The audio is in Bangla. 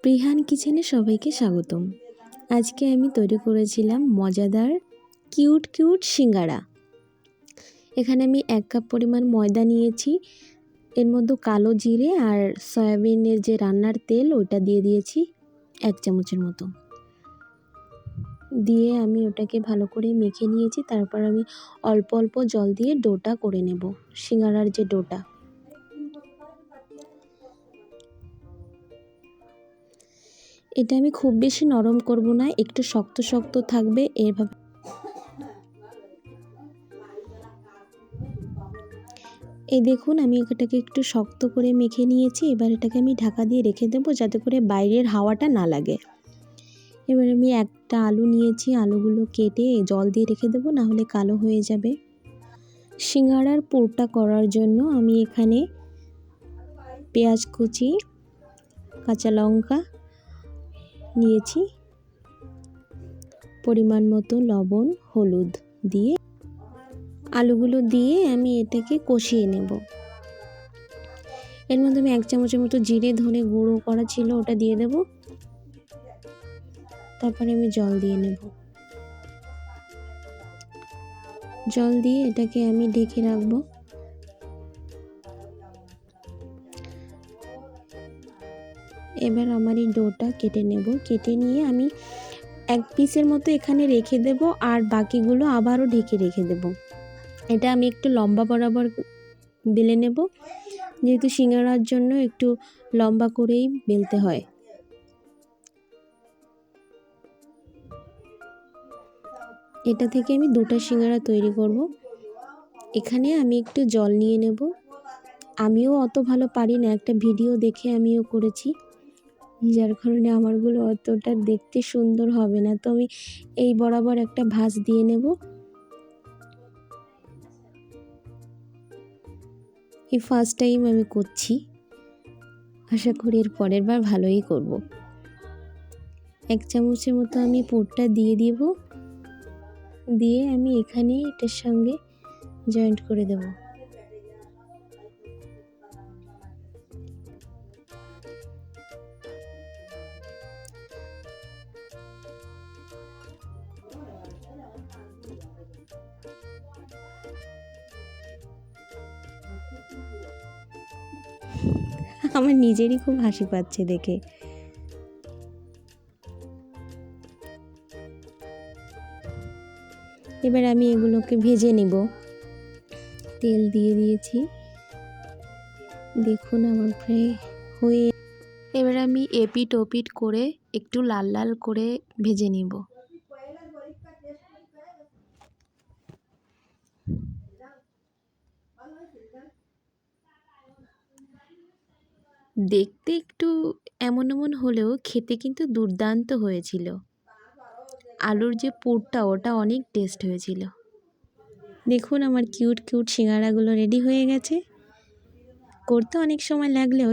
প্রিহান কিচেনে সবাইকে স্বাগতম। আজকে আমি তৈরি করেছিলাম মজাদার কিউট সিঙ্গারা। এখানে আমি 1 কাপ পরিমাণ ময়দা নিয়েছি, এর মধ্যে কালো জিরে আর সয়াবিনের যে রান্নার তেল ওটা দিয়ে দিয়েছি 1 চামচের মতো। দিয়ে আমি ওটাকে ভালো করে মেখে নিয়েছি। তারপর আমি অল্প অল্প জল দিয়ে ডোটা করে নেব, সিঙ্গারার যে ডোটা। এটা আমি খুব বেশি নরম করব না, একটু শক্ত শক্ত থাকবে এভাবে। এই দেখুন আমি এটাকে একটু শক্ত করে মেখে নিয়েছি। এবার এটাকে আমি ঢাকা দিয়ে রেখে দেবো যাতে করে বাইরের হাওয়াটা না লাগে। এবার আমি একটা আলু নিয়েছি, আলুগুলো কেটে জল দিয়ে রেখে দেবো, না হলে কালো হয়ে যাবে। সিঙ্গারার পুরটা করার জন্য আমি এখানে পেঁয়াজ কুচি, কাঁচা লঙ্কা নিয়েছি, পরিমাণ মতো লবণ, হলুদ দিয়ে আলুগুলো দিয়ে আমি এটাকে কষিয়ে নেব। এর মধ্যে আমি 1 চামচের মতো জিরে ধনে গুঁড়ো করা ছিল ওটা দিয়ে দেব। তারপরে আমি জল দিয়ে নেব। জল দিয়ে এটাকে আমি ঢেকে রাখবো। এবার আমার এই ডোটা কেটে নেব। কেটে নিয়ে আমি 1 পিসের মতো এখানে রেখে দেব, আর বাকিগুলো আবারও ঢেকে রেখে দেব। এটা আমি একটু লম্বা বরাবর বেলে নেব, যেহেতু সিঙ্গারার জন্য একটু লম্বা করেই বেলতে হয়। এটা থেকে আমি 2টা সিঙ্গারা তৈরি করব। এখানে আমি একটু জল নিয়ে নেব। আমিও অত ভালো পারি না, একটা ভিডিও দেখে আমিও করেছি, যার কারণে আমারগুলো অতটা দেখতে সুন্দর হবে না। তো আমি এই বরাবর একটা ভাঁজ দিয়ে নেব। এই ফার্স্ট টাইম আমি করছি, আশা করি এর পরের বার ভালোই করব। 1 চামচের মতো আমি পুরটা দিয়ে দেব, দিয়ে আমি এখানে এটার সঙ্গে জয়েন্ট করে দেব। আমার নিজেরই খুব হাসি পাচ্ছে দেখে। এবার আমি এগুলোকে ভেজে নিব। তেল দিয়ে দিয়েছি, দেখুন আমার প্রায় হয়ে। এবার আমি এপিট ওপিট করে একটু লাল লাল করে ভেজে নিব। দেখতে একটু এমন হলেও খেতে কিন্তু দুর্দান্ত হয়েছিল। আলুর যে পুরটা ওটা অনেক টেস্ট হয়েছিল। দেখুন আমার কিউট সিঙ্গারাগুলো রেডি হয়ে গেছে। করতে অনেক সময় লাগলেও